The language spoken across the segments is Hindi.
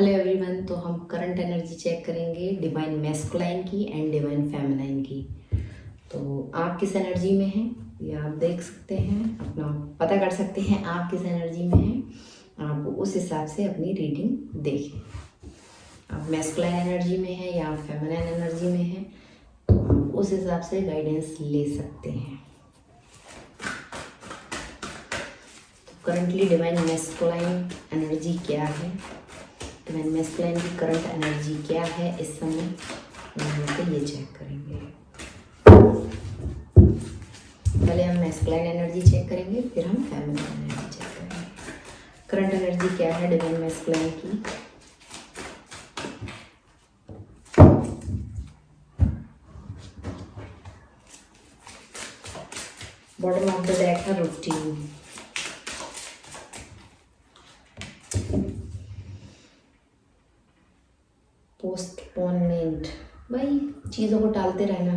Hello everyone. तो हम करंट एनर्जी चेक करेंगे डिवाइन मैस्कुलाइन की एंड डिवाइन फेमिनाइन की। तो आप किस एनर्जी में हैं ये आप देख सकते हैं, अपना पता कर सकते हैं आप किस एनर्जी में हैं। आप उस हिसाब से अपनी रीडिंग देखें। आप मैस्कुलाइन एनर्जी में हैं या आप फेमिनाइन एनर्जी में हैं, तो आप उस हिसाब से गाइडेंस ले सकते हैं। तो करंटली डिवाइन मैस्कुलाइन एनर्जी क्या है, डिवाइन मैस्कुलाइन की करंट एनर्जी क्या है इस समय, तो ये चेक करेंगे। पहले हम मैस्कुलाइन एनर्जी चेक करेंगे, फिर हम फेमिनाइन एनर्जी चेक करेंगे। करंट एनर्जी क्या है डिवाइन मैस्कुलाइन की। बॉटम ऑफ द डेक है रूटीन। पोस्टपोनमेंट, भाई चीज़ों को टालते रहना,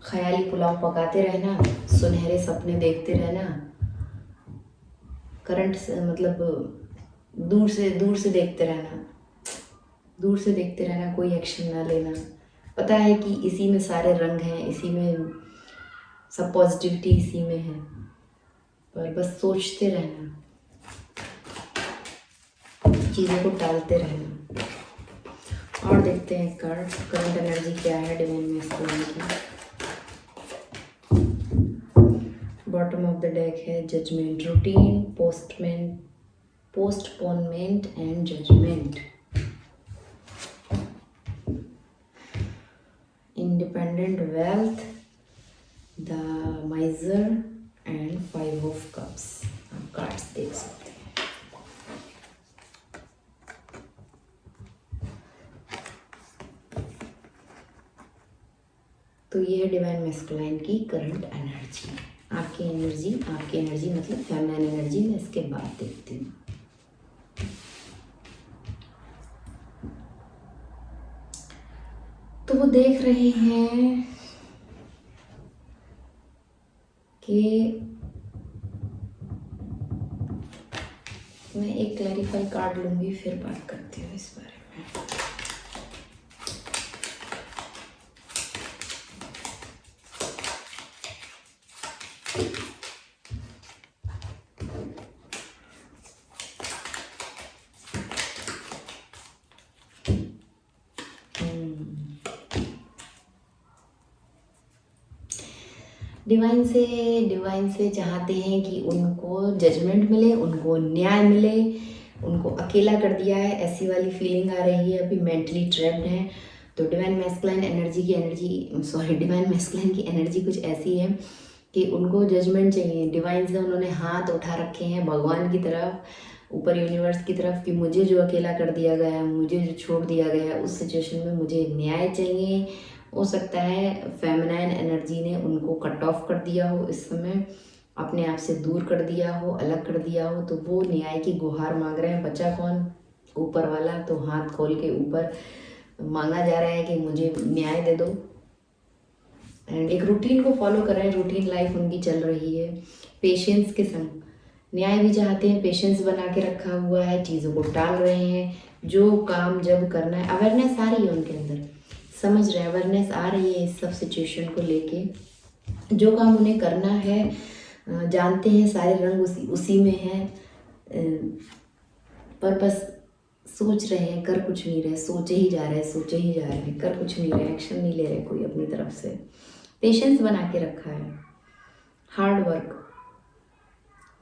ख्याली पुलाव पकाते रहना, सुनहरे सपने देखते रहना, करंट से मतलब दूर से देखते रहना, कोई एक्शन ना लेना। पता है कि इसी में सारे रंग हैं, इसी में सब पॉजिटिविटी इसी में है, पर बस सोचते रहना, चीज़ों को टालते रहना। और देखते हैं कार्ड करंट एनर्जी क्या है डिवाइन मैस्कुलाइन की। बॉटम ऑफ द डेक है judgement, routine, postponement and judgement, independent wealth, the miser and 5 of cups. आप कार्ड्स देख सकते हैं। तो ये है डिवाइन मैस्कुलाइन की करंट एनर्जी। आपकी एनर्जी मतलब फेमिनाइन एनर्जी मैं इसके बाद देखती हूँ। तो वो देख रहे हैं कि मैं एक क्लैरिफाई कार्ड लूंगी, फिर बात करती हूँ इस बारे में। डिवाइन से चाहते हैं कि उनको जजमेंट मिले, उनको न्याय मिले, उनको अकेला कर दिया है ऐसी वाली फीलिंग आ रही है, अभी मेंटली ट्रैप्ड हैं। तो डिवाइन मैस्कुलाइन की एनर्जी कुछ ऐसी है कि उनको जजमेंट चाहिए। डिवाइन से उन्होंने हाथ उठा रखे हैं भगवान की तरफ, ऊपर यूनिवर्स की तरफ, कि मुझे जो अकेला कर दिया गया है, मुझे जो छोड़ दिया गया है, उस सिचुएशन में मुझे न्याय चाहिए। हो सकता है फेमिनाइन एनर्जी ने उनको कट ऑफ कर दिया हो, इस समय अपने आप से दूर कर दिया हो, अलग कर दिया हो, तो वो न्याय की गुहार मांग रहे हैं। बचा कौन? ऊपर वाला। तो हाथ खोल के ऊपर मांगा जा रहा है कि मुझे न्याय दे दो। एंड एक रूटीन को फॉलो कर रहे हैं, रूटीन लाइफ उनकी चल रही है पेशेंस के संग। न्याय भी चाहते हैं, पेशेंस बना के रखा हुआ है, चीज़ों को टाल रहे हैं। जो काम जब करना है, अवेयरनेस आ रही है उनके अंदर, समझ रहे हैं, अवेयरनेस आ रही है इस सब सिचुएशन को लेके। जो काम उन्हें करना है, जानते हैं सारे रंग उसी में है, पर बस सोच रहे हैं, कर कुछ नहीं रहे, सोचे ही जा रहे हैं, कर कुछ नहीं रहे, एक्शन नहीं ले रहे कोई अपनी तरफ से। पेशेंस बना के रखा है, हार्ड वर्क,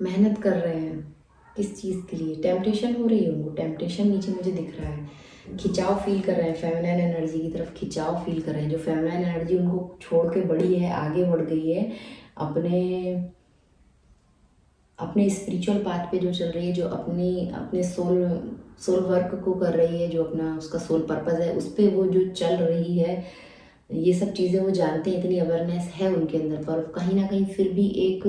मेहनत कर रहे हैं। किस चीज़ के लिए? टेम्पटेशन हो रही है उनको, टेम्पटेशन नीचे मुझे दिख रहा है, खिंचाव फील कर रहे हैं, फेमिनाइन एनर्जी की तरफ खिंचाव फील कर रहे हैं। जो फेमिनाइन एनर्जी उनको छोड़ के बढ़ी है, आगे बढ़ गई है, अपने स्पिरिचुअल पाथ पे जो चल रही है, जो अपने सोल वर्क को कर रही है, जो अपना उसका सोल पर्पस है, उस पर वो जो चल रही है, ये सब चीज़ें वो जानते हैं, इतनी अवेयरनेस है उनके अंदर। पर कहीं ना कहीं फिर भी एक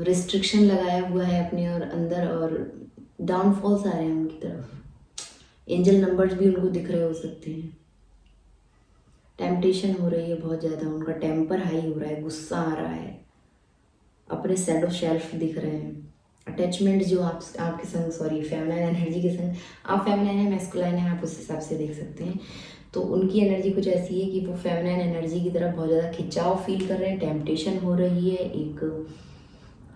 रिस्ट्रिक्शन लगाया हुआ है अपने और अंदर, और डाउनफॉल्स आ रहे हैं उनकी तरफ। एंजल नंबर्स भी उनको दिख रहे हो सकते हैं। टेम्पटेशन हो रही है बहुत ज़्यादा, उनका टेम्पर हाई हो रहा है, गुस्सा आ रहा है, अपने शैडो शेल्फ दिख रहे हैं, अटैचमेंट जो आपके संग, सॉरी, फेमिनाइन एनर्जी के संग, आप फेमिनाइन है, मैस्कुलाइन है, आप उस हिसाब से देख सकते हैं। तो उनकी एनर्जी कुछ ऐसी है कि वो फेमिनाइन एनर्जी की तरफ बहुत ज़्यादा खिंचाव फील कर रहे हैं, टेम्पटेशन हो रही है, एक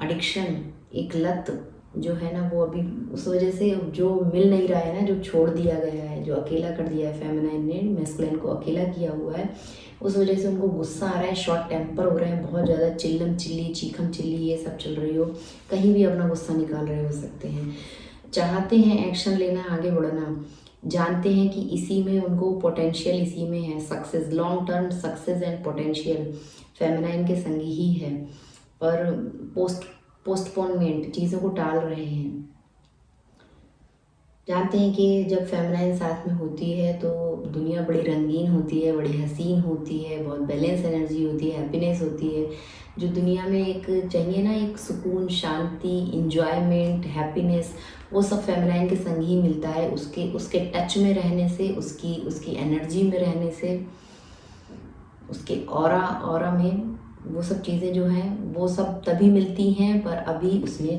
एडिक्शन, एक लत जो है ना, वो अभी उस वजह से जो मिल नहीं रहा है ना, जो छोड़ दिया गया है, जो अकेला कर दिया है फेमिनाइन ने, मैस्कुलाइन को अकेला किया हुआ है, उस वजह से उनको गुस्सा आ रहा है, शॉर्ट टेम्पर हो रहे हैं, बहुत ज़्यादा चिल्लम चिल्ली, चीखम चिल्ली ये सब चल रही हो, कहीं भी अपना गुस्सा निकाल रहे हो सकते हैं। चाहते हैं एक्शन लेना, आगे बढ़ना, जानते हैं कि इसी में उनको पोटेंशियल, इसी में है success, long term success and potential feminine के संग ही है, पर पोस्टपोनमेंट, चीज़ों को टाल रहे हैं। जानते हैं कि जब फेमिनाइन साथ में होती है तो दुनिया बड़ी रंगीन होती है, बड़ी हसीन होती है, बहुत बैलेंस एनर्जी होती है, हैप्पीनेस होती है, जो दुनिया में एक चाहिए ना, एक सुकून, शांति, इंजॉयमेंट, हैप्पीनेस, वो सब फेमिनाइन के संग ही मिलता है। उसके टच में रहने से, उसकी एनर्जी में रहने से, उसके ऑरा में वो सब चीज़ें जो हैं वो सब तभी मिलती हैं, पर अभी उसने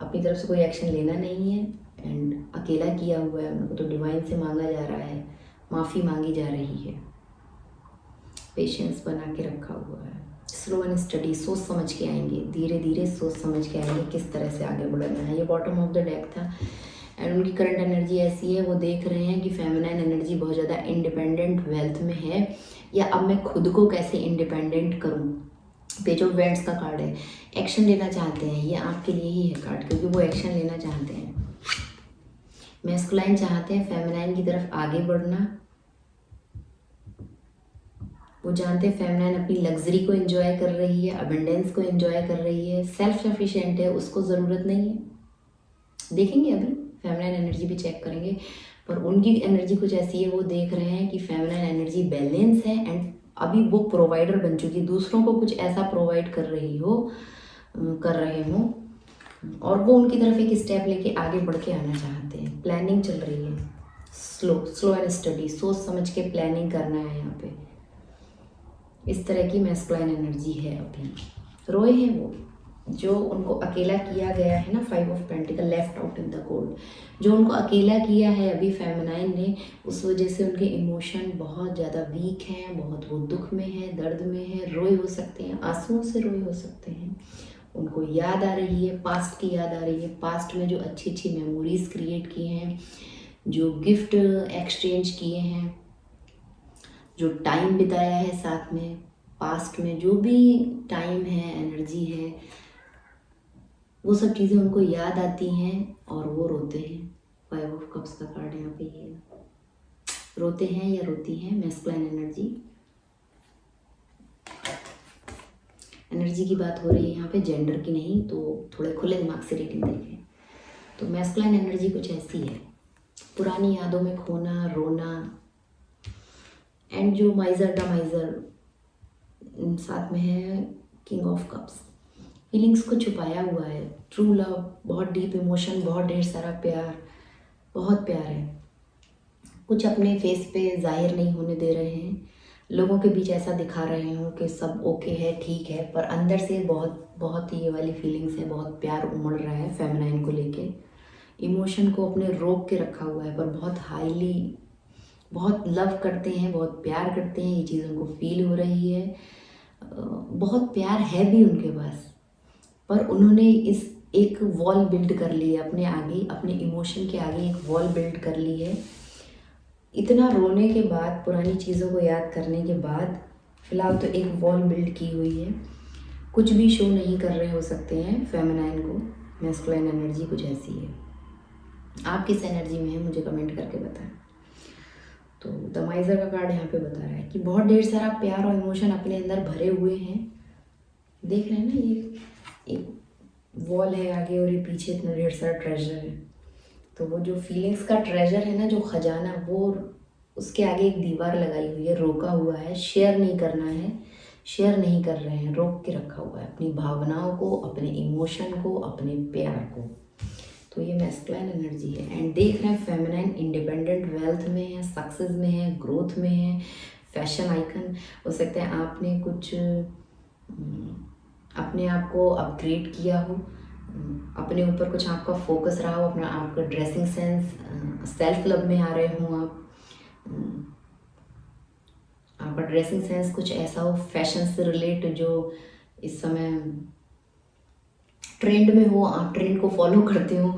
अपनी तरफ से कोई एक्शन लेना नहीं है एंड अकेला किया हुआ है। उनको तो डिवाइन से मांगा जा रहा है, माफ़ी मांगी जा रही है, पेशेंस बना के रखा हुआ है, स्लो एंड स्टडी, सोच समझ के आएंगे, धीरे धीरे सोच समझ के आएंगे किस तरह से आगे बढ़ना है। ये बॉटम ऑफ द डेक था एंड उनकी करंट एनर्जी ऐसी है, वो देख रहे हैं कि फेमिनाइन एनर्जी बहुत ज़्यादा इंडिपेंडेंट वेल्थ में है, या अब मैं खुद को कैसे इंडिपेंडेंट करूँ। पेज ऑफ वेंट्स का कार्ड है, एक्शन लेना चाहते हैं, ये आपके लिए ही है कार्ड, क्योंकि वो एक्शन लेना चाहते हैं। मैस्कुलाइन चाहते हैं फेमिनाइन की तरफ आगे बढ़ना, वो जानते हैं फेमिनाइन अपनी लग्जरी को एंजॉय कर रही है, अबंडेंस को एंजॉय कर रही है, सेल्फ सफिशिएंट है, उसको ज़रूरत नहीं है। देखेंगे अभी फेमिनाइन एनर्जी भी चेक करेंगे, पर उनकी एनर्जी कुछ ऐसी है, वो देख रहे हैं कि फेमिनाइन एनर्जी बैलेंस है एंड अभी वो प्रोवाइडर बन चुकी है, दूसरों को कुछ ऐसा प्रोवाइड कर रहे हो और वो उनकी तरफ एक स्टेप लेके आगे बढ़ के आना चाहते हैं। प्लानिंग चल रही है, स्लो एंड स्टडी, सोच समझ के प्लानिंग करना है यहाँ पे। इस तरह की मैस्कुलाइन एनर्जी है। अभी रोए हैं वो, जो उनको अकेला किया गया है ना, 5 of pentacle left out in the cold, जो उनको अकेला किया है अभी फेमिनाइन ने, उस वजह से उनके इमोशन बहुत ज़्यादा वीक हैं, बहुत वो दुख में है, दर्द में है, रोए हो सकते हैं, आंसुओं से रोए हो सकते हैं। उनको याद आ रही है, पास्ट की याद आ रही है, पास्ट में जो अच्छी अच्छी मेमोरीज क्रिएट किए हैं, जो गिफ्ट एक्सचेंज किए हैं, जो टाइम बिताया है साथ में, पास्ट में जो भी टाइम है, एनर्जी है, वो सब चीज़ें उनको याद आती हैं और वो रोते हैं। 5 ऑफ कप्स का कार्ड यहाँ पे ये रोते हैं या रोती हैं मैस्कुलाइन एनर्जी की बात हो रही है यहाँ पे, जेंडर की नहीं, तो थोड़े खुले दिमाग से रीडिंग देखें। तो मैस्कुलाइन एनर्जी कुछ ऐसी है, पुरानी यादों में खोना, रोना एंड जो माइजर साथ में है किंग ऑफ कप्स, फीलिंग्स को छुपाया हुआ है, ट्रू लव, बहुत डीप इमोशन, बहुत ढेर सारा प्यार, बहुत प्यार है, कुछ अपने फेस पे जाहिर नहीं होने दे रहे हैं, लोगों के बीच ऐसा दिखा रहे हो कि सब ओके है, ठीक है, पर अंदर से बहुत बहुत ये वाली फीलिंग्स है, बहुत प्यार उमड़ रहा है फेमिनाइन को लेके, इमोशन को अपने रोक के रखा हुआ है, पर बहुत हाईली, बहुत लव करते हैं, बहुत प्यार करते हैं, ये चीज़ उनको फील हो रही है, बहुत प्यार है भी उनके पास, पर उन्होंने इस एक वॉल बिल्ड कर ली है अपने आगे, अपने इमोशन के आगे एक वॉल बिल्ड कर ली है। इतना रोने के बाद, पुरानी चीज़ों को याद करने के बाद, फिलहाल तो एक वॉल बिल्ड की हुई है, कुछ भी शो नहीं कर रहे हो सकते हैं फेमिनाइन को। मैस्कुलाइन एनर्जी कुछ ऐसी है, आप किस एनर्जी में है मुझे कमेंट करके बताएं। तो द माइजर का कार्ड यहाँ पे बता रहा है कि बहुत ढेर सारा प्यार और इमोशन अपने अंदर भरे हुए हैं, देख रहे हैं ना, ये एक वॉल है आगे और ये पीछे इतना ढेर सारा ट्रेजर है, तो वो जो फीलिंग्स का ट्रेजर है ना, जो खजाना, वो उसके आगे एक दीवार लगाई हुई है, रोका हुआ है, शेयर नहीं करना है, शेयर नहीं कर रहे हैं, रोक के रखा हुआ है अपनी भावनाओं को, अपने इमोशन को, अपने प्यार को। तो ये मैस्कुलाइन एनर्जी है एंड देख रहे हैं फेमिनाइन इंडिपेंडेंट वेल्थ में है, सक्सेस में है, ग्रोथ में है, फैशन आइकन हो सकता है, आपने कुछ अपने आप को अपग्रेड किया हो, अपने ऊपर कुछ आपका फोकस रहा हो, अपना आपका ड्रेसिंग सेंस, सेल्फ लव में आ रहे हो आप, आपका ड्रेसिंग सेंस कुछ ऐसा हो फैशन से रिलेट जो इस समय ट्रेंड में हो, आप ट्रेंड को फॉलो करते हो,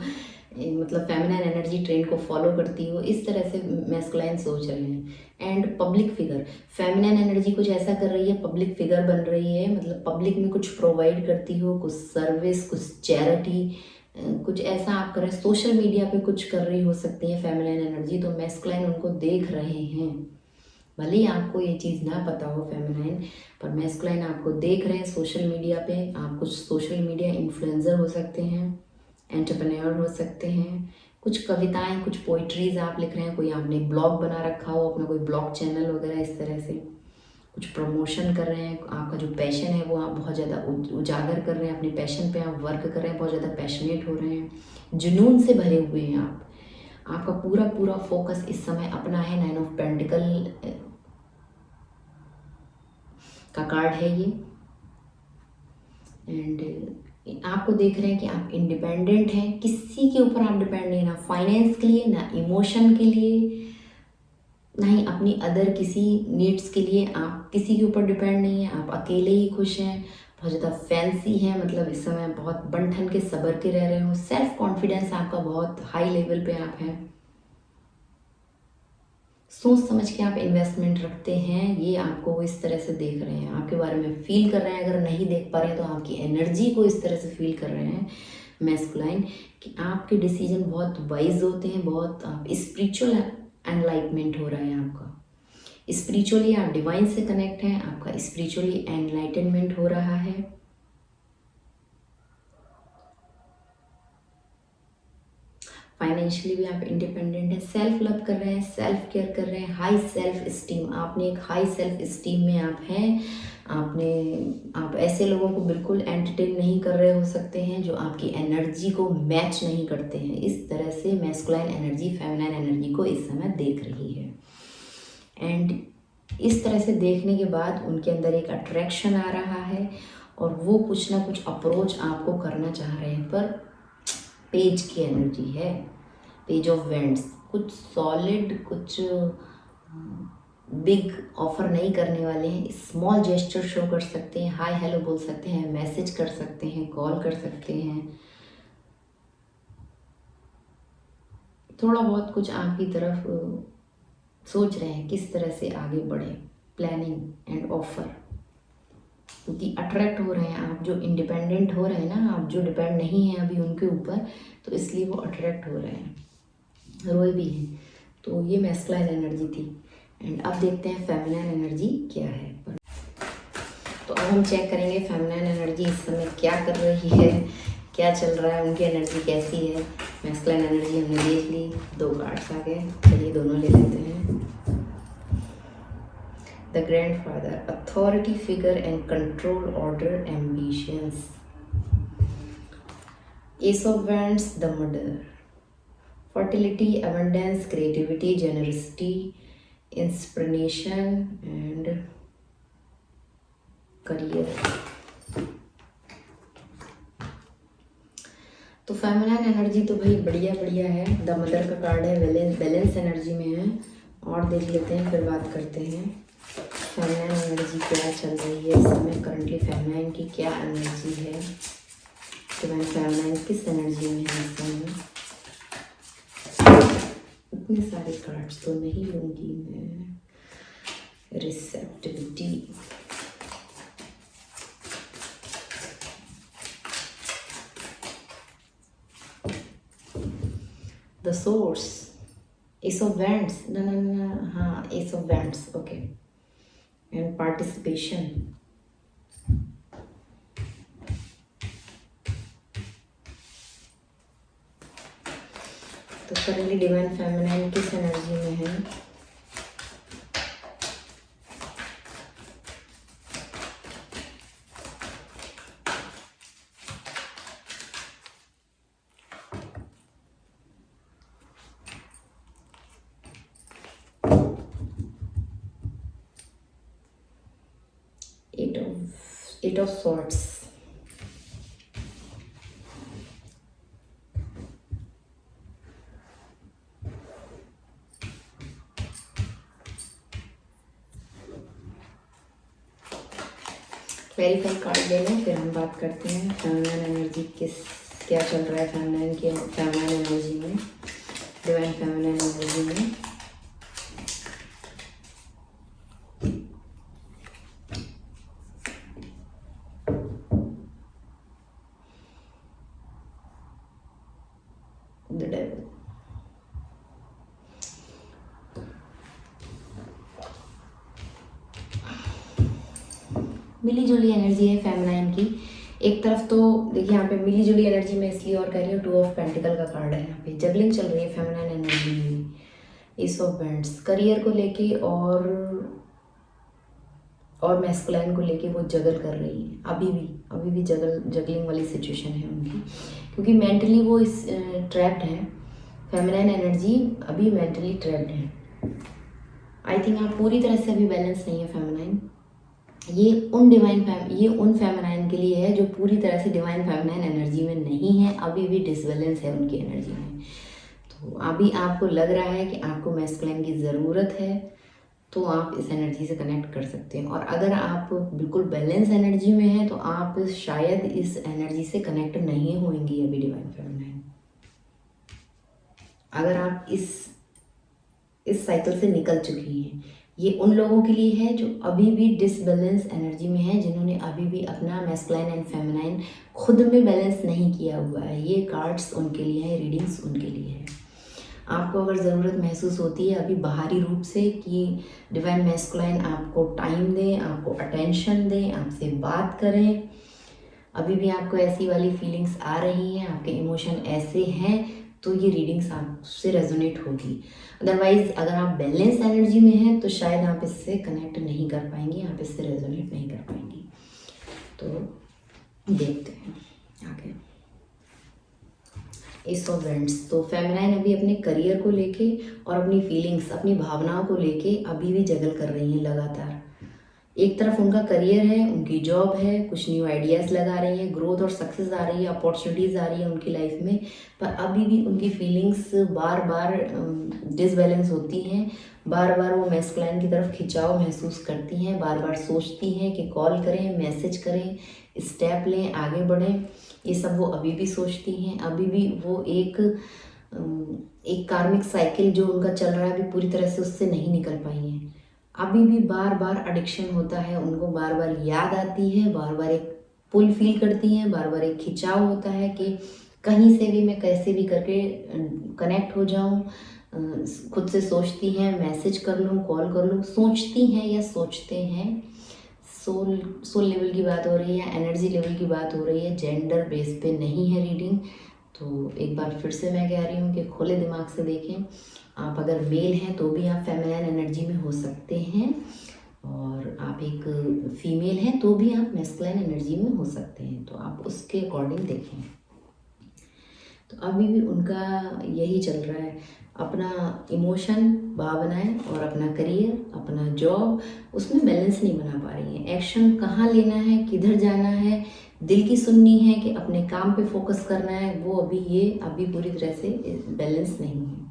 मतलब फेमिनिन एनर्जी ट्रेंड को फॉलो करती हो, इस तरह से मैस्कुलाइन सोच रहे हैं। And public figure, feminine energy कुछ ऐसा कर रही है, पब्लिक फिगर बन रही है, मतलब पब्लिक में कुछ प्रोवाइड करती हो, कुछ सर्विस, कुछ चैरिटी, कुछ ऐसा आप कर रहे हैं, सोशल मीडिया पे कुछ कर रही हो सकती है फेमिनिन एनर्जी, तो मैस्कुलाइन उनको देख रहे हैं। भले ही आपको ये चीज़ ना पता हो फेमिनाइन, पर मैस्कुलाइन आपको देख रहे हैं सोशल मीडिया पे। आप कुछ सोशल मीडिया इन्फ्लुएंसर हो सकते हैं, एंटरप्रेन्योर हो सकते हैं, कुछ कविताएं, कुछ पोइट्रीज आप लिख रहे हैं, कोई आपने ब्लॉग बना रखा हो, अपना कोई ब्लॉग चैनल वगैरह, इस तरह से कुछ प्रमोशन कर रहे हैं, आपका जो पैशन है वो आप बहुत ज़्यादा उजागर कर रहे हैं, अपने पैशन पे आप वर्क कर रहे हैं, बहुत ज़्यादा पैशनेट हो रहे हैं, जुनून से भरे हुए हैं आप। आपका पूरा पूरा फोकस इस समय अपना है। 9 ऑफ पेंटिकल का कार्ड है ये। एंड आपको देख रहे हैं कि आप इंडिपेंडेंट हैं, किसी के ऊपर आप डिपेंड नहीं, ना फाइनेंस के लिए, ना इमोशन के लिए, ना ही अपनी अदर किसी नीड्स के लिए आप किसी के ऊपर डिपेंड नहीं है। आप अकेले ही खुश हैं, बहुत ज़्यादा फैंसी हैं, मतलब इस समय बहुत बन ठन के सबर के रह रहे हो, सेल्फ कॉन्फिडेंस आपका बहुत हाई लेवल पे आप हैं, सोच समझ के आप इन्वेस्टमेंट रखते हैं, ये आपको वो इस तरह से देख रहे हैं, आपके बारे में फील कर रहे हैं। अगर नहीं देख पा रहे हैं तो आपकी एनर्जी को इस तरह से फील कर रहे हैं मैस्कुलाइन, कि आपके डिसीजन बहुत वाइज होते हैं, बहुत आप स्पिरिचुअल एनलाइटमेंट हो रहा है आपका, स्पिरिचुअली आप डिवाइन से कनेक्ट हैं, आपका स्पिरिचुअली एनलाइटनमेंट हो रहा है। फाइनेंशियली भी आप इंडिपेंडेंट हैं, सेल्फ लव कर रहे हैं, सेल्फ केयर कर रहे हैं, हाई सेल्फ स्टीम, आपने एक हाई सेल्फ स्टीम में आप हैं। आप ऐसे लोगों को बिल्कुल एंटरटेन नहीं कर रहे हो सकते हैं जो आपकी एनर्जी को मैच नहीं करते हैं। इस तरह से मैस्कुलाइन एनर्जी फेमिनाइन एनर्जी को इस समय देख रही है। एंड इस तरह से देखने के बाद उनके अंदर एक अट्रैक्शन आ रहा है और वो कुछ ना कुछ अप्रोच आपको करना चाह रहे हैं, पर पेज की एनर्जी है, पेज ऑफ वेंड्स, कुछ सॉलिड, कुछ बिग ऑफर नहीं करने वाले हैं, स्मॉल जेस्चर शो कर सकते हैं, हाय हेलो बोल सकते हैं, मैसेज कर सकते हैं, कॉल कर सकते हैं, थोड़ा बहुत कुछ आपकी तरफ सोच रहे हैं किस तरह से आगे बढ़े, प्लानिंग एंड ऑफर, क्योंकि अट्रैक्ट हो रहे हैं आप, जो इंडिपेंडेंट हो रहे हैं ना, आप जो डिपेंड नहीं हैं अभी उनके ऊपर, तो इसलिए वो अट्रैक्ट हो रहे हैं, रोए भी हैं। तो ये मैस्कुलाइन एनर्जी थी। एंड अब देखते हैं फेमिनिन एनर्जी क्या है। तो अब हम चेक करेंगे फेमिनिन एनर्जी इस समय क्या कर रही है, क्या चल रहा है, उनकी एनर्जी कैसी है। मैस्कुलाइन एनर्जी हमने देख ली, 2 कार्ड्स आ गए, चलिए दोनों ले लेते हैं। The grandfather, authority figure and control, order, ambitions. S of wands, the mother, fertility, abundance, creativity, generosity, inspiration and career। तो फेमिनिन एनर्जी तो भाई बढ़िया बढ़िया है। द मदर का कार्ड है, बैलेंस एनर्जी में है। और देख लेते हैं, फिर बात करते हैं फेमिनिन एनर्जी क्या चल रही है इस समय, करंटली फेमिनिन की क्या एनर्जी है, डिवाइन फेमिनिन किस एनर्जी में है इस समय। इतने सारे कार्ड्स तो नहीं लूँगी मैं। Receptivity, the source, ace of wands, ना, हाँ ace of wands, okay, and participation. तो करंटली डिवाइन फेमिनिन किस एनर्जी में है। Eight of swords, clarify card ले लें, फिर हम बात करते हैं फेमिनिन एनर्जी क्या चल रहा है फेमिनिन एनर्जी में, डिवाइन फेमिनिन एनर्जी में। द डेविल, मिली जुली एनर्जी है फेमिनाइन की। एक तरफ तो देखिए यहाँ पे मिली जुली एनर्जी में इसलिए और कह रही हूँ, 2 ऑफ पेंटिकल का कार्ड है यहाँ पे, जगलिंग चल रही है फेमिनाइन एनर्जी में। एस ऑफ बैंड्स, करियर को लेके और मैस्कुलाइन को लेके वो जगल कर रही है, अभी भी जगलिंग वाली सिचुएशन है उनकी, क्योंकि मेंटली वो इस ट्रैप्ड है। फेमिनाइन एनर्जी अभी मेंटली ट्रैप्ड है। आई थिंक आप पूरी तरह से अभी बैलेंस नहीं है फेमिनाइन। ये उन फेमिनाइन के लिए है जो पूरी तरह से डिवाइन फेमिनाइन एनर्जी में नहीं है, अभी भी डिसबैलेंस है उनकी एनर्जी में। तो अभी आपको लग रहा है कि आपको मैस्कुलाइन की ज़रूरत है, तो आप इस एनर्जी से कनेक्ट कर सकते हैं। और अगर आप बिल्कुल बैलेंस एनर्जी में हैं तो आप शायद इस एनर्जी से कनेक्ट नहीं होंगी अभी डिवाइन फेमिनाइन। अगर आप इस साइकिल से निकल चुकी हैं, ये उन लोगों के लिए है जो अभी भी डिसबैलेंस एनर्जी में है, जिन्होंने अभी भी अपना मैस्कुलाइन एंड फेमिनाइन खुद में बैलेंस नहीं किया हुआ है। ये कार्ड्स उनके लिए है, रीडिंग्स उनके लिए है। आपको अगर ज़रूरत महसूस होती है अभी बाहरी रूप से कि डिवाइन मैस्कुलाइन आपको टाइम दें, आपको अटेंशन दें, आपसे बात करें, अभी भी आपको ऐसी वाली फीलिंग्स आ रही हैं, आपके इमोशन ऐसे हैं, तो ये रीडिंग्स आपसे रेजोनेट होगी। अदरवाइज अगर आप बैलेंस एनर्जी में हैं तो शायद आप इससे कनेक्ट नहीं कर पाएंगी, आप इससे रेजोनेट नहीं कर पाएंगी। तो देखते हैं आगे। एस ऑफ वैंड्स, तो फेमिनाइन अभी अपने करियर को लेके और अपनी फीलिंग्स, अपनी भावनाओं को लेके अभी भी जगल कर रही हैं लगातार। एक तरफ उनका करियर है, उनकी जॉब है, कुछ न्यू आइडियाज़ लगा रही हैं, ग्रोथ और सक्सेस आ रही है, अपॉर्चुनिटीज़ आ रही है उनकी लाइफ में, पर अभी भी उनकी फीलिंग्स बार बार डिसबैलेंस होती हैं। बार बार वो मैस्कुलाइन की तरफ खिंचाव महसूस करती हैं, बार बार सोचती हैं कि कॉल करें, मैसेज करें, स्टेप लें, आगे बढ़ें। ये सब वो अभी भी सोचती हैं। अभी भी वो एक कार्मिक साइकिल जो उनका चल रहा है अभी पूरी तरह से उससे नहीं निकल पाई हैं। अभी भी बार बार एडिक्शन होता है उनको, बार बार याद आती है, बार बार एक पुल फील करती हैं, बार बार एक खिंचाव होता है कि कहीं से भी मैं कैसे भी करके कनेक्ट हो जाऊं। खुद से सोचती हैं मैसेज कर लूं, कॉल कर लूं, सोचती हैं या सोचते हैं। सोल लेवल की बात हो रही है, एनर्जी लेवल की बात हो रही है, जेंडर बेस पे नहीं है रीडिंग। तो एक बार फिर से मैं कह रही हूँ कि खुले दिमाग से देखें। आप अगर मेल हैं तो भी आप फेमिनाइन एनर्जी में हो सकते हैं, और आप एक फीमेल हैं तो भी आप मैस्कुलाइन एनर्जी में हो सकते हैं, तो आप उसके अकॉर्डिंग देखें। तो अभी भी उनका यही चल रहा है, अपना इमोशन, भावनाएं और अपना करियर, अपना जॉब, उसमें बैलेंस नहीं बना पा रही हैं। एक्शन कहाँ लेना है, किधर जाना है, दिल की सुननी है कि अपने काम पे फोकस करना है, वो अभी पूरी तरह से बैलेंस नहीं है।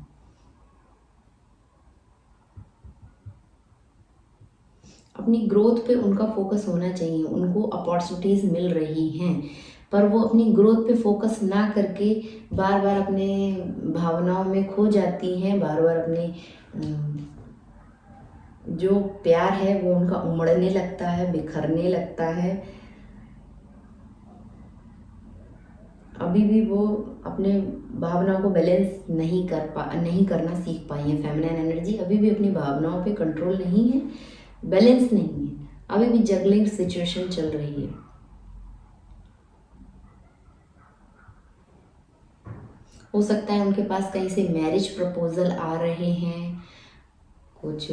अपनी ग्रोथ पे उनका फोकस होना चाहिए, उनको अपॉर्चुनिटीज़ मिल रही हैं, पर वो अपनी ग्रोथ पे फोकस ना करके बार बार अपने भावनाओं में खो जाती हैं, बार बार अपने जो प्यार है वो उनका उमड़ने लगता है, बिखरने लगता है। अभी भी वो अपने भावनाओं को बैलेंस नहीं करना सीख पाई है। फेमिनिन एनर्जी अभी भी अपनी भावनाओं पे कंट्रोल नहीं है, बैलेंस नहीं है, अभी भी जगलिंग सिचुएशन चल रही है। हो सकता है उनके पास कहीं से मैरिज प्रपोजल आ रहे हैं, कुछ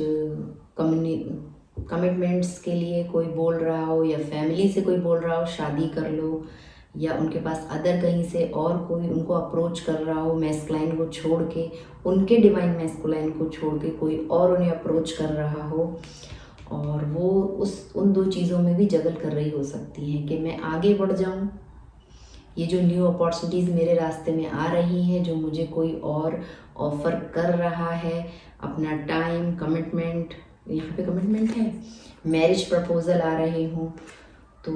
कमिटमेंट्स के लिए कोई बोल रहा हो, या फैमिली से कोई बोल रहा हो शादी कर लो, या उनके पास अदर कहीं से और कोई उनको अप्रोच कर रहा हो, मैस्कुलाइन को छोड़ के, उनके डिवाइन मैस्कुलाइन को छोड़ के कोई और उन्हें अप्रोच कर रहा हो, और वो उन दो चीज़ों में भी जगल कर रही हो सकती है कि मैं आगे बढ़ जाऊं, ये जो न्यू अपॉर्चुनिटीज़ मेरे रास्ते में आ रही हैं, जो मुझे कोई और ऑफ़र कर रहा है, अपना टाइम, कमिटमेंट, यहाँ पे कमिटमेंट है, मैरिज प्रपोजल आ रहे हों, तो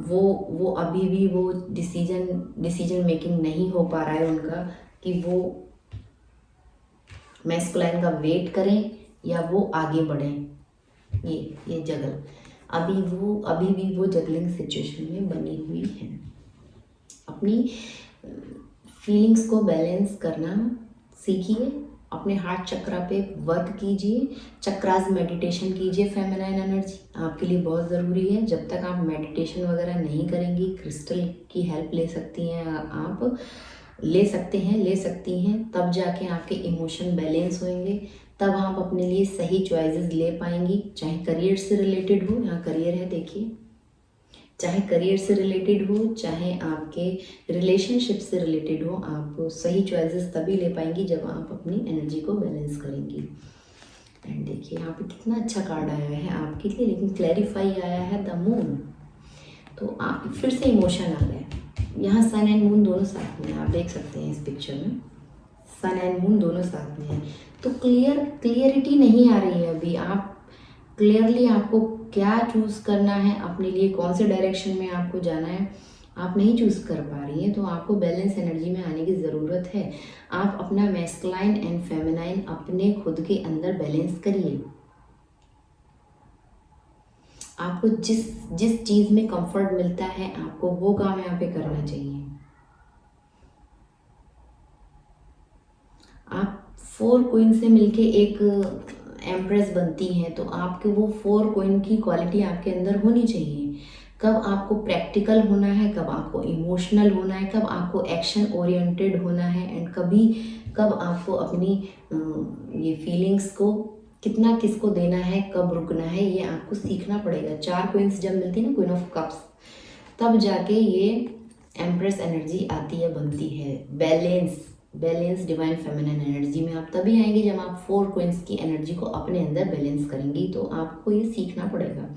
वो अभी भी वो डिसीजन मेकिंग नहीं हो पा रहा है उनका कि वो मैस्कुलाइन का वेट करें या वो आगे बढ़ें। ये जगल अभी भी वो जगलिंग सिचुएशन में बनी हुई है। अपनी फीलिंग्स को बैलेंस करना सीखिए, अपने हार्ट चक्रा पे वर्क कीजिए, चक्रास मेडिटेशन कीजिए। फेमिनाइन एनर्जी आपके लिए बहुत ज़रूरी है। जब तक आप मेडिटेशन वगैरह नहीं करेंगी, क्रिस्टल की हेल्प ले सकती हैं आप, ले सकती हैं, तब जाके आपके इमोशन बैलेंस होंगे, तब आप अपने लिए सही चॉइसेस ले पाएंगी। चाहे करियर से रिलेटेड हो, यहाँ करियर है देखिए, चाहे करियर से रिलेटेड हो, चाहे आपके रिलेशनशिप से रिलेटेड हो, आप सही चॉइसेस तभी ले पाएंगी जब आप अपनी एनर्जी को बैलेंस करेंगी। एंड देखिए यहाँ पे कितना अच्छा कार्ड आया है आपके लिए, लेकिन क्लैरिफाई आया है द मून। तो आप फिर से इमोशन आ गया। यहाँ सन एंड मून दोनों साथ में, आप देख सकते हैं इस पिक्चर में सन एंड मून दोनों साथ में है। तो क्लियरिटी नहीं आ रही है अभी। आप क्लियरली आपको क्या चूज़ करना है अपने लिए, कौन से डायरेक्शन में आपको जाना है, आप नहीं चूज़ कर पा रही हैं। तो आपको बैलेंस एनर्जी में आने की ज़रूरत है। आप अपना मैस्कुलाइन एंड फेमिनाइन अपने खुद के अंदर बैलेंस करिए। आपको जिस चीज़ में कंफर्ट मिलता है, आपको वो काम यहाँ पे करना चाहिए। आप 4 क्वीन से मिलके एक एम्प्रेस बनती हैं, तो आपके वो 4 क्वीन की क्वालिटी आपके अंदर होनी चाहिए। कब आपको प्रैक्टिकल होना है, कब आपको इमोशनल होना है, कब आपको एक्शन ओरिएंटेड होना है, एंड कब आपको अपनी ये फीलिंग्स को कितना किसको देना है, कब रुकना है, ये आपको सीखना पड़ेगा। 4 क्वींस जब मिलती है ना, क्वीन ऑफ कप्स, तब जाके ये एम्प्रेस एनर्जी आती है, बनती है। बैलेंस डिवाइन फेमिनिन एनर्जी में आप तभी आएंगे जब आप 4 क्वींस की एनर्जी को अपने अंदर बैलेंस करेंगी। तो आपको ये सीखना पड़ेगा,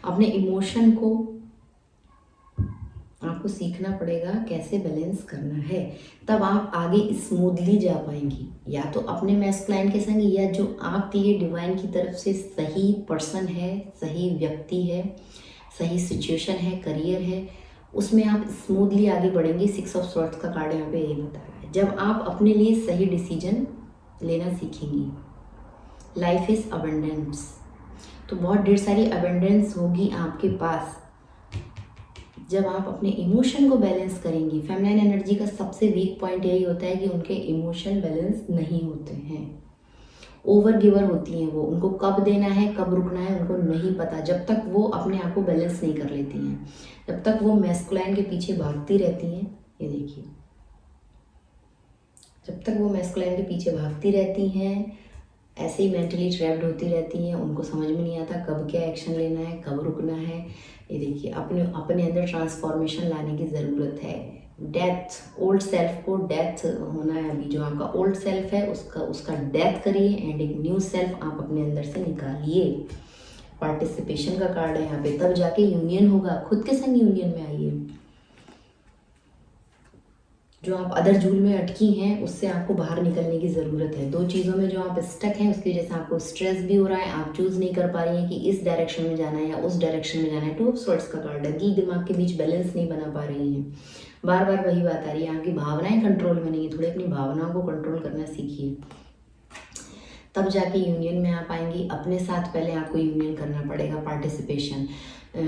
अपने इमोशन को आपको सीखना पड़ेगा कैसे बैलेंस करना है, तब आप आगे स्मूथली जा पाएंगी। या तो अपने मैस्कुलाइन के संग, या जो आपके लिए डिवाइन की तरफ से सही पर्सन है, सही व्यक्ति है, सही सिचुएशन है, करियर है, उसमें आप स्मूथली आगे बढ़ेंगे। 6 ऑफ स्वॉर्ड्स का कार्ड यहाँ पे यही बता रहा है। जब आप अपने लिए सही डिसीजन लेना सीखेंगी, लाइफ इज अबंडेंस, तो बहुत ढेर सारी अबंडेंस होगी आपके पास जब आप अपने इमोशन को बैलेंस करेंगी। फेमिनिन एनर्जी का सबसे वीक पॉइंट यही होता है कि उनके इमोशन बैलेंस नहीं होते हैं, ओवर गिवर होती हैं वो। उनको कब देना है, कब रुकना है, उनको नहीं पता। जब तक वो अपने आप को बैलेंस नहीं कर लेती हैं, जब तक वो मैस्कुलाइन के पीछे भागती रहती हैं, ये देखिए, जब तक वो मैस्कुलाइन के पीछे भागती रहती हैं, ऐसे ही मेंटली ट्रैप्ड होती रहती हैं, उनको समझ में नहीं आता कब क्या एक्शन लेना है, कब रुकना है। ये देखिए, अपने अंदर ट्रांसफॉर्मेशन लाने की ज़रूरत है। डेथ, ओल्ड सेल्फ को डेथ होना है। अभी जो आपका ओल्ड सेल्फ है उसका डेथ करिए, एंड एक न्यू सेल्फ आप अपने अंदर से निकालिए। पार्टिसिपेशन का कार्ड है यहाँ पे, तब जाके यूनियन होगा। खुद के संग यूनियन में आइए। जो आप अदर जूल में अटकी हैं, उससे आपको बाहर निकलने की ज़रूरत है। 2 चीज़ों में जो आप स्टक हैं, उसकी वजह से आपको स्ट्रेस भी हो रहा है, आप चूज़ नहीं कर पा रही हैं कि इस डायरेक्शन में जाना है या उस डायरेक्शन में जाना है। 2 ऑफ स्वॉर्ड्स का कार्ड है, दिल दिमाग के बीच बैलेंस नहीं बना पा रही हैं। बार बार वही बात आ रही है, आपकी भावनाएं कंट्रोल में नहीं है। थोड़ी अपनी भावनाओं को कंट्रोल करना सीखिए, तब जाके यूनियन में आप आएंगी। अपने साथ पहले आपको यूनियन करना पड़ेगा। पार्टिसिपेशन,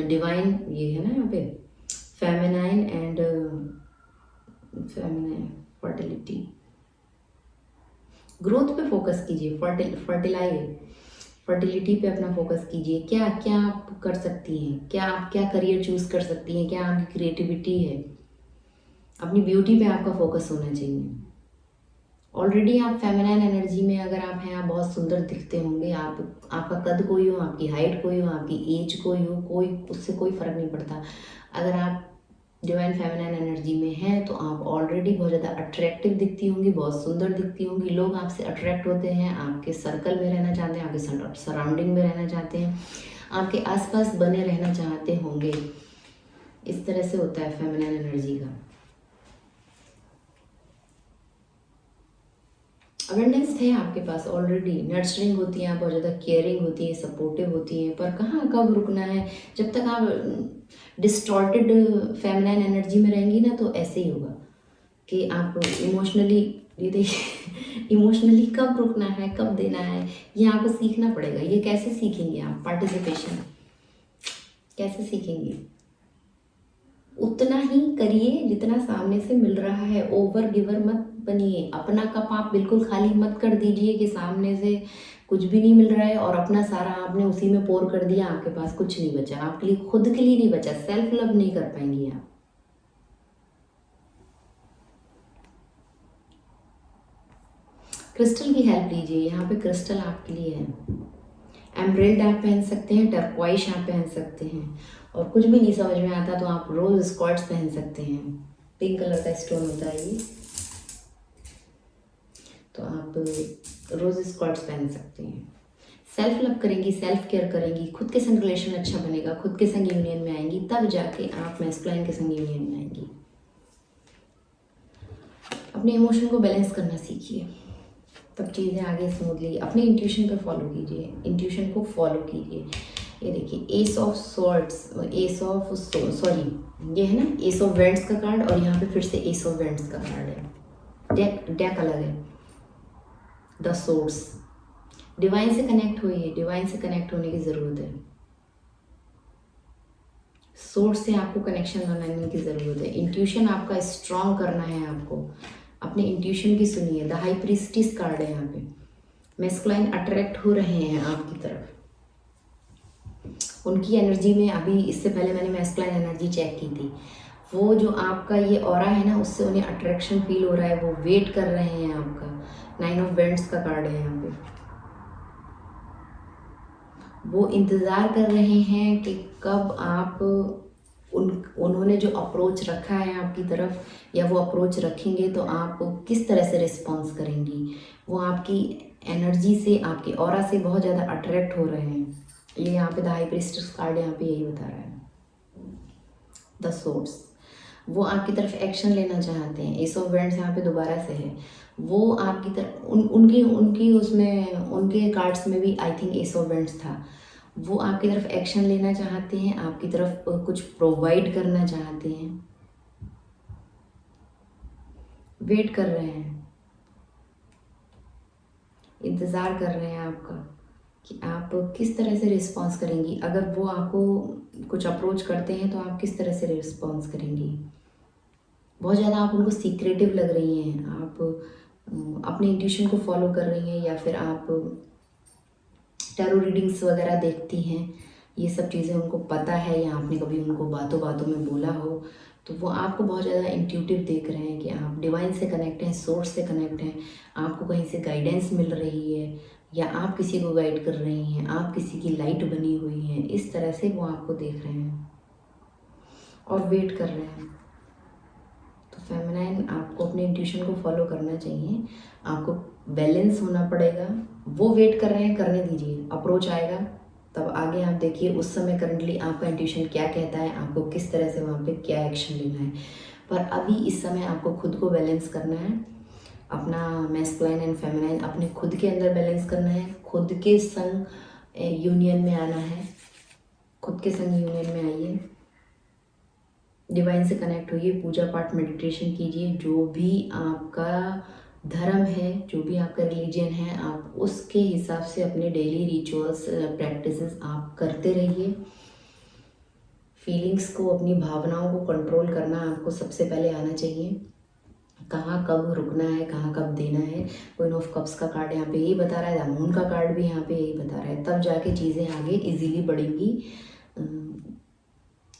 डिवाइन, ये है ना यहाँ पे feminine and feminine, fertility, growth पे फोकस कीजिए। फर्टिलिटी पे अपना फोकस कीजिए। क्या क्या आप कर सकती हैं, क्या आप क्या करियर चूज कर सकती हैं, क्या आपकी क्रिएटिविटी है। अपनी ब्यूटी पे आपका फोकस होना चाहिए। ऑलरेडी आप फेमिनाइन एनर्जी में अगर आप हैं, आप बहुत सुंदर दिखते होंगे। आपका कद कोई हो, आपकी हाइट कोई हो, आपकी एज कोई हो, उससे कोई फ़र्क नहीं पड़ता। अगर आप डिवाइन फेमिनाइन एनर्जी में हैं, तो आप ऑलरेडी बहुत ज़्यादा अट्रैक्टिव दिखती होंगी, बहुत सुंदर दिखती होंगी। लोग आपसे अट्रैक्ट होते हैं, आपके सर्कल में रहना चाहते हैं, आपके सराउंडिंग में रहना चाहते हैं, आपके आसपास बने रहना चाहते होंगे। इस तरह से होता है फेमिनाइन एनर्जी का। अवेयरनेस है आपके पास ऑलरेडी, नर्चरिंग होती है, आप बहुत ज़्यादा केयरिंग होती है, सपोर्टिव होती हैं, पर कहाँ कब रुकना है। जब तक आप डिस्टॉर्टेड फेमिनाइन एनर्जी में रहेंगी ना, तो ऐसे ही होगा कि आप इमोशनली, ये देखिए इमोशनली कब रुकना है, कब देना है, ये आपको सीखना पड़ेगा। ये कैसे सीखेंगे आप? पार्टिसिपेशन कैसे सीखेंगे? उतना ही करिए जितना सामने से मिल रहा है। ओवर गिवर मत बनिए। अपना कप आप बिल्कुल खाली मत कर दीजिए कि सामने से कुछ भी नहीं मिल रहा है और अपना सारा आपने उसी में पोर कर दिया, आपके पास कुछ नहीं बचा, आपके लिए खुद के लिए नहीं बचा। सेल्फ लव नहीं कर पाएंगी आप। क्रिस्टल की हेल्प लीजिए। यहाँ पे क्रिस्टल आपके लिए है। एमराल्ड आप पहन सकते हैं, टर्क्वाइश आप पहन सकते हैं, और कुछ भी नहीं समझ में आता तो आप रोज स्क्वार्ट्स पहन सकते हैं। पिंक कलर का स्टोन होता है ये, तो आप रोज स्क्वार्ट्स पहन सकते हैं। सेल्फ लव करेंगी, सेल्फ केयर करेंगी, खुद के संग रिलेशन अच्छा बनेगा, खुद के संग यूनियन में आएंगी, तब जाके आप मैस्कुलाइन के संग यूनियन में आएंगी। अपने इमोशन को बैलेंस करना सीखिए, तब चीज़ें आगे स्मूथली। अपने इंट्यूशन पे फॉलो कीजिए, इंट्यूशन को फॉलो कीजिए। ये देखिए S of swords, S of sorry ये है ना एस ऑफ वेंट्स का कार्ड, और यहाँ पे फिर से एस ऑफ वेंट्स का कार्ड है। डेक अलग है। द सोर्स, डिवाइन से कनेक्ट होइए, डिवाइन से कनेक्ट होने की ज़रूरत है। सोर्स से आपको कनेक्शन बनाने की ज़रूरत है। इंट्यूशन आपका स्ट्रॉन्ग करना है आपको। अपने इंट्यूशन की सुनिए। द हाई प्रीस्टिस कार्ड है यहाँ पे। मैस्कुलाइन अट्रैक्ट हो रहे हैं आपकी तरफ। उनकी एनर्जी में अभी इससे पहले मैंने मैस्कुलाइन एनर्जी चेक की थी। वो जो आपका ये ऑरा है ना, उससे उन्हें अट्रैक्शन फील हो रहा है। वो वेट कर रहे हैं आपका। 9 ऑफ वेंट्स का कार्ड है यहाँ पे। वो इंतज़ार कर रहे हैं कि कब आप उन्होंने जो अप्रोच रखा है आपकी तरफ, या वो अप्रोच रखेंगे तो आप किस तरह से रिस्पॉन्स करेंगी। वो आपकी एनर्जी से, आपकी ऑरा से बहुत ज़्यादा अट्रैक्ट हो रहे हैं। ये यहाँ पे द हाई प्रीस्टेस कार्ड यहाँ पे यही बता रहा है। द सोर्स, वो आपकी तरफ एक्शन लेना चाहते हैं। एस ऑफ वेंट्स यहाँ पे दोबारा से है। वो आपकी तरफ उनकी उसमें उनके कार्ड्स में भी I think S of vents था। वो आपकी तरफ एक्शन लेना चाहते हैं, आपकी तरफ कुछ प्रोवाइड करना चाहते हैं। वेट कर रहे हैं, इंतज़ार कर रहे हैं आपका कि आप किस तरह से रिस्पॉन्स करेंगी। अगर वो आपको कुछ अप्रोच करते हैं तो आप किस तरह से रिस्पॉन्स करेंगी। बहुत ज़्यादा आप उनको सीक्रेटिव लग रही हैं। आप अपने इंट्यूशन को फॉलो कर रही हैं, या फिर आप टैरो रीडिंग्स वगैरह देखती हैं। ये सब चीज़ें उनको पता है, या आपने कभी उनको बातों बातों में बोला हो, तो वो आपको बहुत ज़्यादा इंट्यूटिव देख रहे हैं कि आप डिवाइन से कनेक्ट हैं, सोर्स से कनेक्ट हैं। आपको कहीं से गाइडेंस मिल रही है, या आप किसी को गाइड कर रही हैं, आप किसी की लाइट बनी हुई हैं। इस तरह से वो आपको देख रहे हैं और वेट कर रहे हैं। तो फेमिनाइन, आपको अपने इंट्यूशन को फॉलो करना चाहिए। आपको बैलेंस होना पड़ेगा। वो वेट कर रहे हैं, करने दीजिए। अप्रोच आएगा तब आगे आप देखिए उस समय करंटली आपका इंट्यूशन क्या कहता है, आपको किस तरह से वहाँ पे क्या एक्शन लेना है। पर अभी इस समय आपको खुद को बैलेंस करना है। अपना मैस्कुलाइन एंड फेमिनाइन अपने खुद के अंदर बैलेंस करना है। खुद के संग यूनियन में आना है। खुद के संग यूनियन में आइए, डिवाइन से कनेक्ट होइए, पूजा पाठ मेडिटेशन कीजिए। जो भी आपका धर्म है, जो भी आपका रिलीजन है, आप उसके हिसाब से अपने डेली रिचुअल्स प्रैक्टिसेस आप करते रहिए। फीलिंग्स को, अपनी भावनाओं को कंट्रोल करना आपको सबसे पहले आना चाहिए। कहाँ कब रुकना है, कहाँ कब देना है। क्वीन ऑफ कप्स का कार्ड यहाँ पे यही बता रहा है। द मून का कार्ड भी यहाँ पे यही बता रहा है। तब जाके चीज़ें आगे इजीली बढ़ेंगी,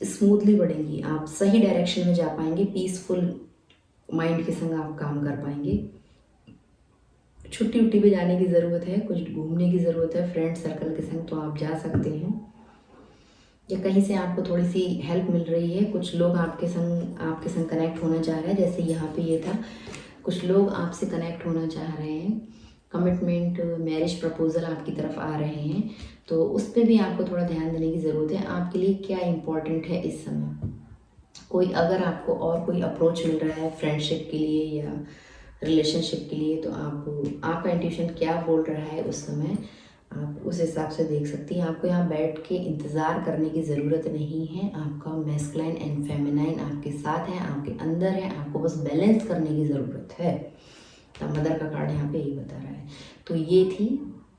स्मूथली बढ़ेंगी। आप सही डायरेक्शन में जा पाएंगे। पीसफुल माइंड के संग आप काम कर पाएंगे। छुट्टी उट्टी पे जाने की ज़रूरत है, कुछ घूमने की ज़रूरत है फ्रेंड सर्कल के संग, तो आप जा सकते हैं। या कहीं से आपको थोड़ी सी हेल्प मिल रही है। कुछ लोग आपके संग कनेक्ट होना चाह रहे हैं, जैसे यहाँ पे ये था। कुछ लोग आपसे कनेक्ट होना चाह रहे हैं। कमिटमेंट, मैरिज प्रपोजल आपकी तरफ आ रहे हैं, तो उस पर भी आपको थोड़ा ध्यान देने की ज़रूरत है। आपके लिए क्या इम्पोर्टेंट है इस समय। कोई अगर आपको और कोई अप्रोच मिल रहा है फ्रेंडशिप के लिए या रिलेशनशिप के लिए, तो आपका इंट्यूशन क्या बोल रहा है उस समय, आप उस हिसाब से देख सकती हैं। आपको यहाँ बैठ के इंतज़ार करने की ज़रूरत नहीं है। आपका मैस्कुलाइन एंड फेमिनाइन आपके साथ है, आपके अंदर है, आपको बस बैलेंस करने की ज़रूरत है। द मदर का कार्ड यहाँ पे यही बता रहा है। तो ये थी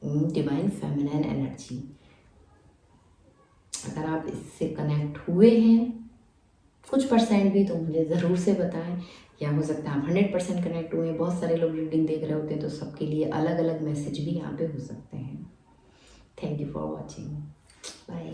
डिवाइन फेमिनाइन एनर्जी। अगर आप इससे कनेक्ट हुए हैं कुछ परसेंट भी, तो मुझे ज़रूर से बताएं, या हो सकता है आप 100% कनेक्ट हुए। बहुत सारे लोग रीडिंग देख रहे होते हैं, तो सबके लिए अलग अलग मैसेज भी यहाँ पे हो सकते हैं। Thank you for watching. Bye.